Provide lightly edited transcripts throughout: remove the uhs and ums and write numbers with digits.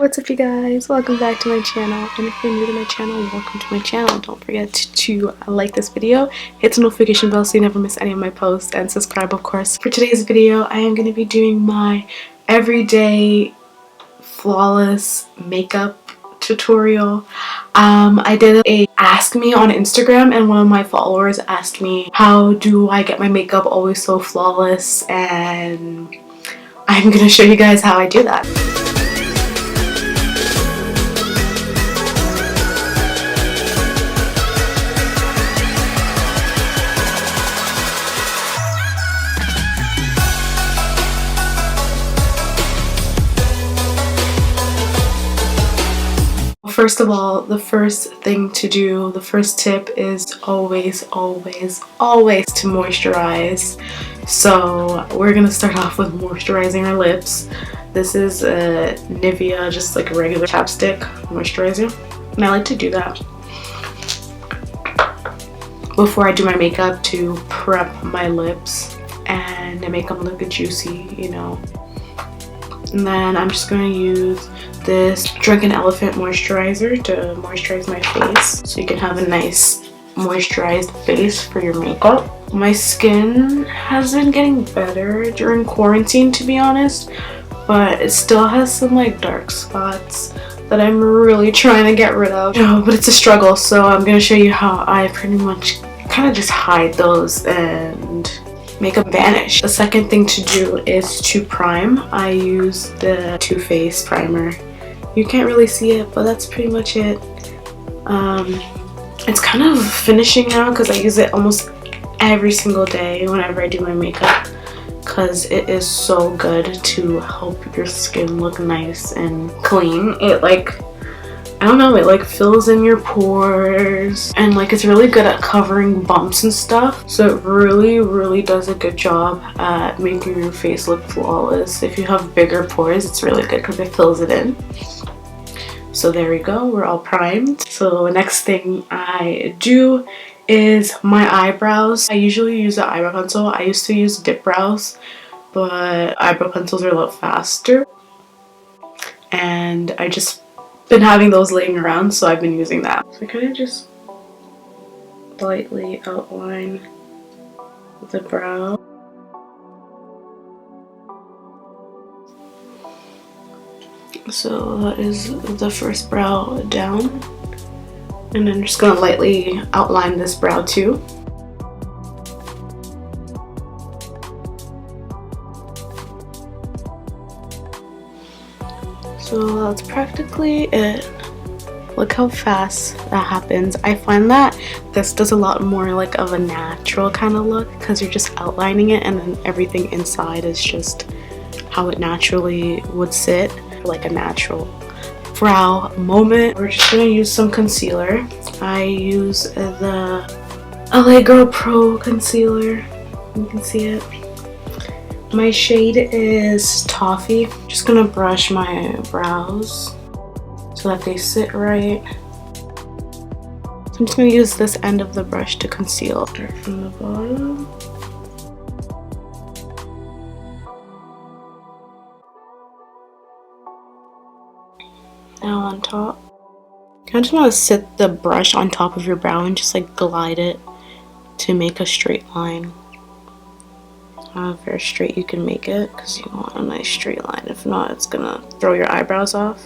What's up, you guys? Welcome back to my channel, and if you're new to my channel, welcome to my channel. Don't forget to like this video, hit the notification bell so you never miss any of my posts, and subscribe, of course. For today's video, I am going to be doing my everyday flawless makeup tutorial. I did a ask me on Instagram, and one of my followers asked me how do I get my makeup always so flawless, and I'm going to show you guys how I do that. First of all, the first thing to do, the first tip is always to moisturize. So we're gonna start off with moisturizing our lips. This is a Nivea, just like a regular chapstick moisturizer, and I like to do that before I do my makeup to prep my lips and make them look juicy, you know. And then I'm just going to use this Drunken Elephant moisturizer to moisturize my face so you can have a nice moisturized face for your makeup. My skin has been getting better during quarantine, to be honest, but it still has some like dark spots that I'm really trying to get rid of. But it's a struggle, so I'm going to show you how I pretty much kind of just hide those and make them vanish. The second thing to do is to prime. I use the Too Faced primer. You can't really see it, but that's pretty much it. It's kind of finishing now because I use it almost every single day whenever I do my makeup, because it is so good to help your skin look nice and clean. It I don't know, it like fills in your pores, and like it's really good at covering bumps and stuff. So it really does a good job at making your face look flawless. If you have bigger pores, it's really good because it fills it in. So there we go, we're all primed. So the next thing I do is my eyebrows. I usually use an eyebrow pencil. I used to use dip brows, but eyebrow pencils are a lot faster, and I just been having those laying around, so I've been using that. So I kind of just lightly outline the brow. So that is the first brow down, and I'm just gonna lightly outline this brow too. So that's practically it. Look how fast that happens. I find that this does a lot more like of a natural kind of look because you're just outlining it, and then everything inside is just how it naturally would sit, like a natural brow moment. We're just gonna use some concealer. I use the LA Girl Pro concealer. You can see it. My shade is Toffee. Just gonna brush my brows so that they sit right. So I'm just gonna use this end of the brush to conceal. Start from the bottom. Now on top. I just want to sit the brush on top of your brow and just like glide it to make a straight line. However straight you can make it, because you want a nice straight line. If not, it's gonna throw your eyebrows off.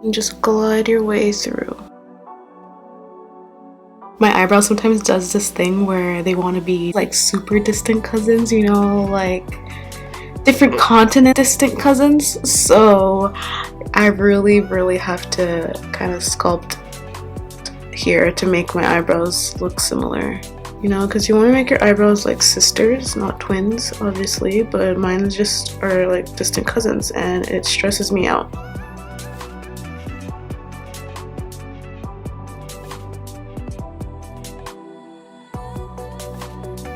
And just glide your way through. My eyebrow sometimes does this thing where they want to be like super distant cousins, you know, like different continent distant cousins. So I really have to kind of sculpt here to make my eyebrows look similar. You know, because you want to make your eyebrows like sisters, not twins, obviously, but mine just are like distant cousins, and it stresses me out.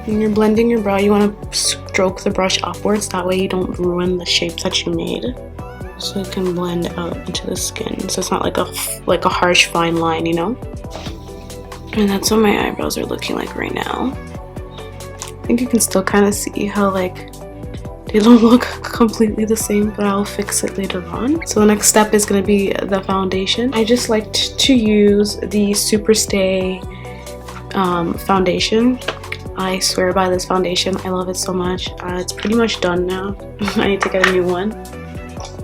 When you're blending your brow, you want to stroke the brush upwards, that way you don't ruin the shapes that you made. So it can blend out into the skin, so it's not like a harsh fine line, you know? And that's what my eyebrows are looking like right now. I think you can still kind of see how like they don't look completely the same, but I'll fix it later on. So the next step is going to be the foundation. I just like to use the Superstay foundation. I swear by this foundation. I love it so much. It's pretty much done now. I need to get a new one.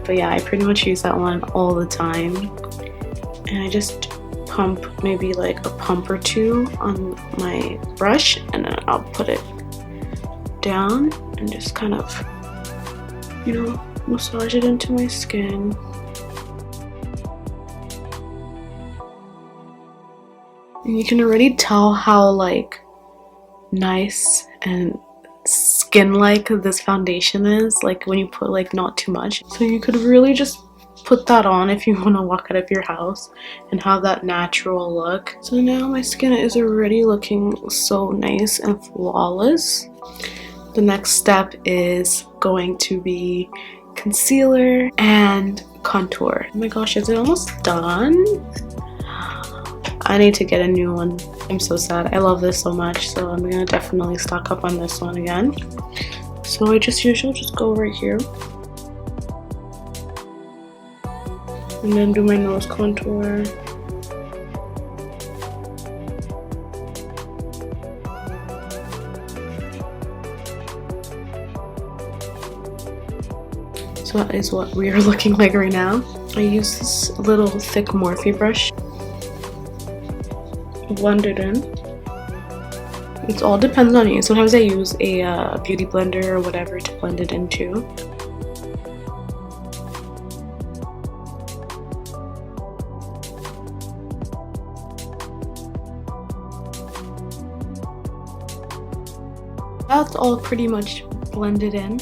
But yeah, I pretty much use that one all the time. And I just pump maybe like a pump or two on my brush, and then I'll put it down and just kind of, you know, massage it into my skin. And you can already tell how like nice and skin-like this foundation is, like when you put like not too much. So you could really just put that on if you want to walk out of your house and have that natural look. So now my skin is already looking so nice and flawless. The next step is going to be concealer and contour. Oh my gosh, is it almost done? I need to get a new one. I'm so sad. I love this so much, so I'm gonna definitely stock up on this one again. So I just usually just go right here and then do my nose contour. So that is what we are looking like right now. I use this little thick Morphe brush. Blend it in. It all depends on you. Sometimes I use a beauty blender or whatever to blend it into. That's all pretty much blended in.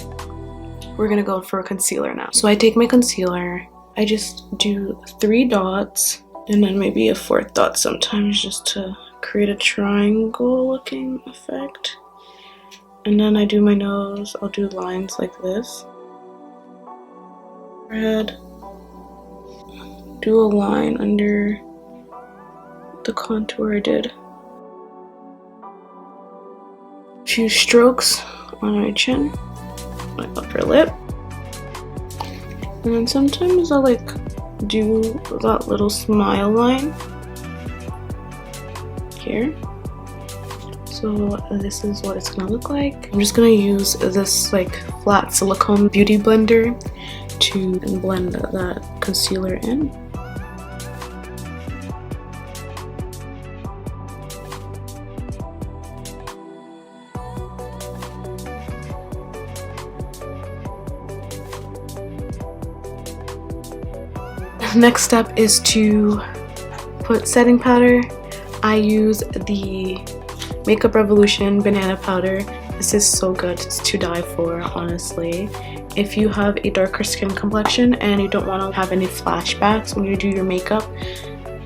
We're gonna go for a concealer now. So I take my concealer, I just do 3 dots and then maybe a 4th dot sometimes, just to create a triangle looking effect. And then I do my nose. I'll do lines like this. Red. Do a line under the contour I did. A few strokes on my chin, my upper lip. And then sometimes I'll like do that little smile line here. So this is what it's gonna look like. I'm just gonna use this like flat silicone beauty blender to blend that concealer in. Next step is to put setting powder. I use the Makeup Revolution banana powder. This is so good, it's to die for, honestly. If you have a darker skin complexion and you don't want to have any flashbacks when you do your makeup,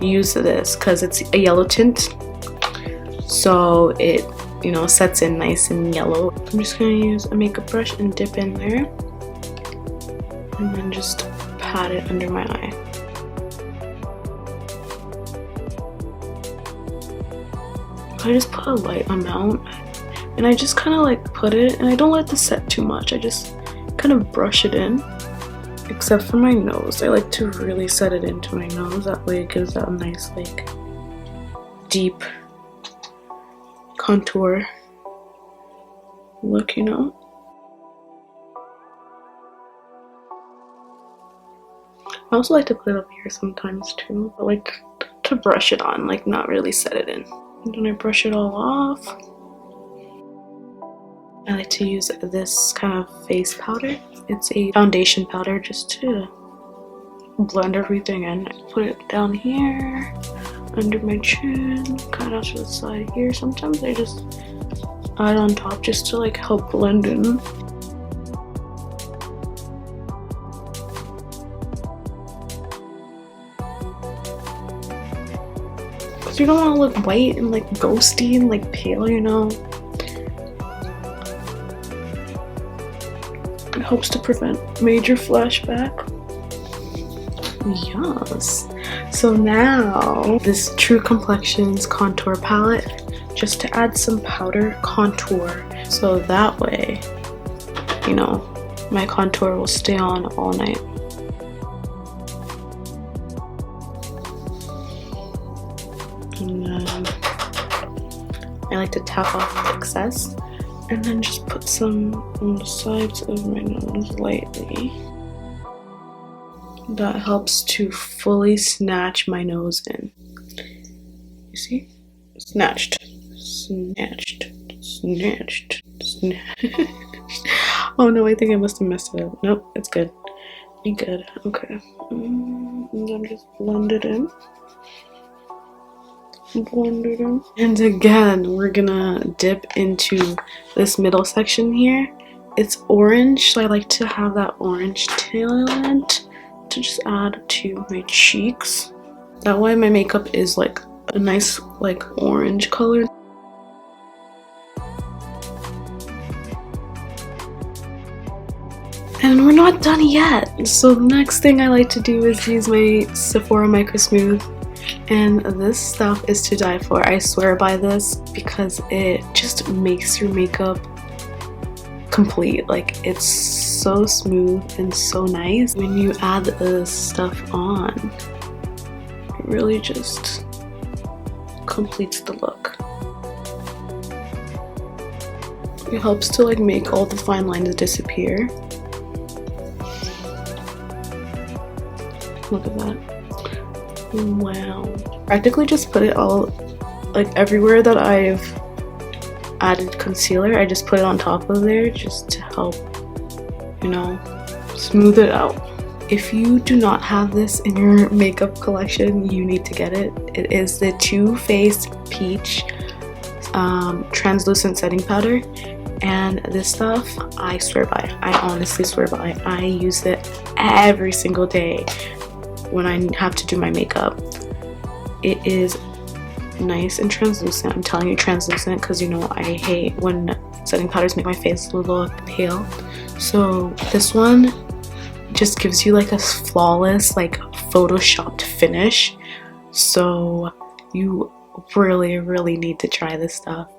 use this because it's a yellow tint, so it, you know, sets in nice and yellow. I'm just gonna use a makeup brush and dip in there and then just pat it under my eye. I just put a light amount and I just kind of like put it, and I don't let this set too much. I just kind of brush it in, except for my nose. I like to really set it into my nose. That way it gives that nice like deep contour look, you know. I also like to put it up here sometimes too. I like to brush it on, like not really set it in. And then I brush it all off. I like to use this kind of face powder. It's a foundation powder just to blend everything in. I put it down here, under my chin, kind of to the side here. Sometimes I just add on top just to like help blend in. You don't want to look white and like ghosty and like pale, you know. It helps to prevent major flashback. Yes. So now this True Complexions contour palette, just to add some powder contour, so that way, you know, my contour will stay on all night. And then I like to tap off the excess and then just put some on the sides of my nose lightly. That helps to fully snatch my nose in. You see? Snatched. Snatched. Snatched. Snatched. Oh no, I think I must have messed it up. Nope, it's good. Be good. Okay. And then just blend it in. Blend it in. And again, we're gonna dip into this middle section here. It's orange, so I like to have that orange tint to just add to my cheeks. That way my makeup is like a nice like orange color. And we're not done yet. So the next thing I like to do is use my Sephora Micro Smooth. And this stuff is to die for. I swear by this because it just makes your makeup complete. Like, it's so smooth and so nice. When you add this stuff on, it really just completes the look. It helps to like make all the fine lines disappear. Look at that. Wow. Practically just put it all, like everywhere that I've added concealer, I just put it on top of there just to help, you know, smooth it out. If you do not have this in your makeup collection, you need to get it. It is the Too Faced Peach translucent setting powder. And this stuff, I swear by. I honestly swear by. I use it every single day when I have to do my makeup. It is nice and translucent. I'm telling you translucent because, you know, I hate when setting powders make my face look pale. So this one just gives you like a flawless, like photoshopped finish. So you really need to try this stuff.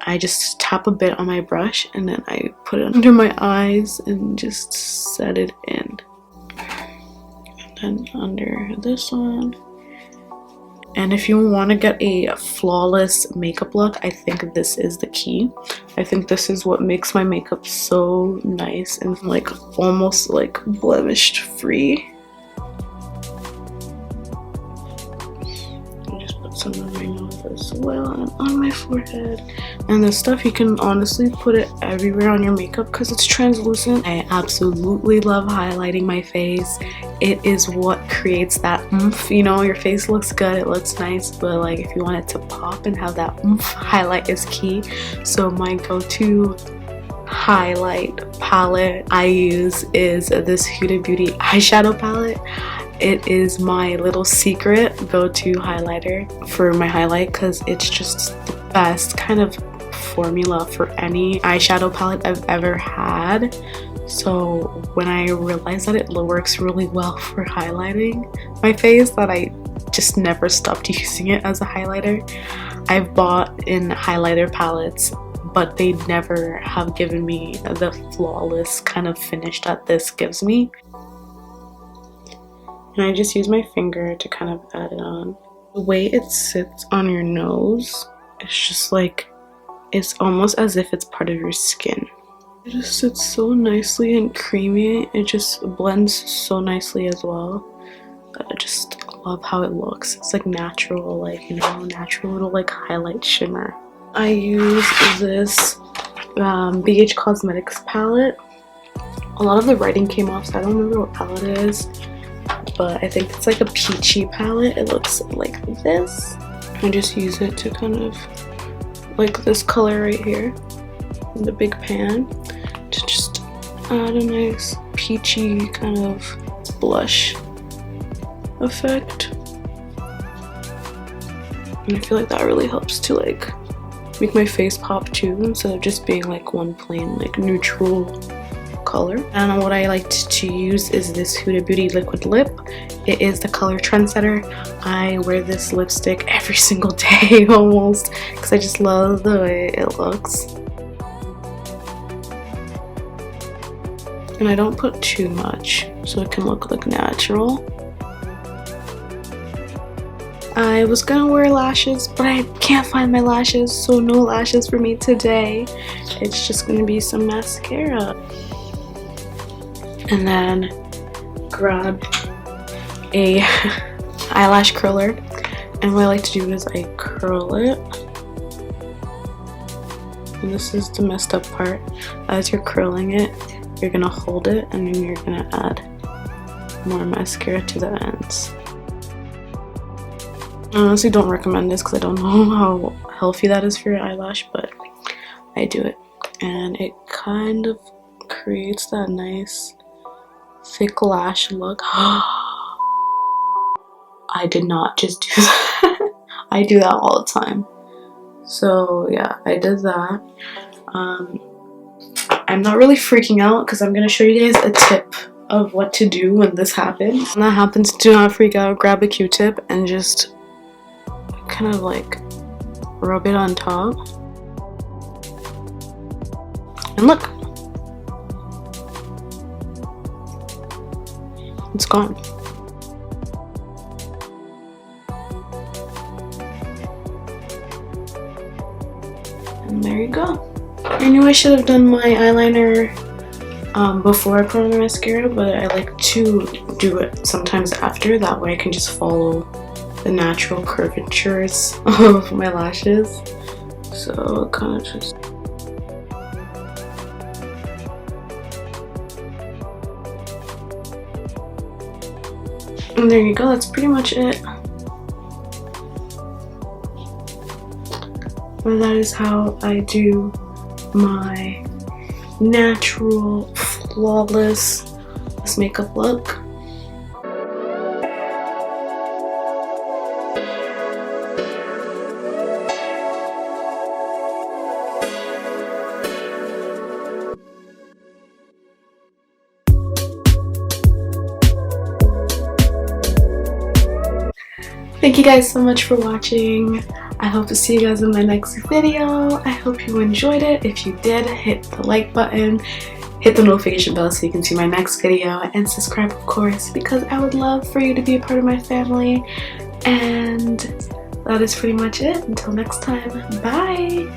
I just tap a bit on my brush and then I put it under my eyes and just set it in. And under this one. And if you want to get a flawless makeup look, I think this is the key. I think this is what makes my makeup so nice and like almost like blemish free. I just put some on my nose as well and on my forehead. And this stuff, you can honestly put it everywhere on your makeup because it's translucent. I absolutely love highlighting my face. It is what creates that oomph. You know, your face looks good, it looks nice, but like if you want it to pop and have that oomph, highlight is key. So my go-to highlight palette I use is this Huda Beauty eyeshadow palette. It is my little secret go-to highlighter for my highlight because it's just the best kind of formula for any eyeshadow palette I've ever had. So when I realized that it works really well for highlighting my face, that I just never stopped using it as a highlighter. I've bought in highlighter palettes, but they never have given me the flawless kind of finish that this gives me. And I just use my finger to kind of add it on. The way it sits on your nose, it's just like, it's almost as if it's part of your skin. It just sits so nicely and creamy. It just blends so nicely as well. I just love how it looks. It's like natural, like, you know, natural little like highlight shimmer. I use this BH Cosmetics palette. A lot of the writing came off, so I don't remember what palette it is. But I think it's like a peachy palette. It looks like this. I just use it to kind of, like this color right here, in the big pan, to just add a nice peachy kind of blush effect. And I feel like that really helps to like make my face pop too, instead of just being like one plain like neutral color. And what I like to use is this Huda Beauty liquid lip. It is the color Trendsetter. I wear this lipstick every single day almost because I just love the way it looks. And I don't put too much so it can look like natural. I was gonna wear lashes, but I can't find my lashes, so no lashes for me today. It's just gonna be some mascara. And then grab a eyelash curler, and what I like to do is I curl it. And this is the messed up part. As you're curling it, you're gonna hold it and then you're gonna add more mascara to the ends. I honestly don't recommend this because I don't know how healthy that is for your eyelash, but I do it. And it kind of creates that nice thick lash look. I did not just do that. I do that all the time. So yeah, I did that. I'm not really freaking out because I'm going to show you guys a tip of what to do when this happens. When that happens, do not freak out. Grab a Q-tip and just kind of like rub it on top. And look! It's gone. And there you go. I knew I should have done my eyeliner before I put on the mascara, but I like to do it sometimes after. That way I can just follow the natural curvatures of my lashes. So kind of just... And there you go, that's pretty much it. Well, that is how I do my natural, flawless makeup look. Thank you guys so much for watching. I hope to see you guys in my next video. I hope you enjoyed it. If you did, hit the like button, hit the notification bell so you can see my next video, and subscribe, of course, because I would love for you to be a part of my family. And that is pretty much it. Until next time, bye!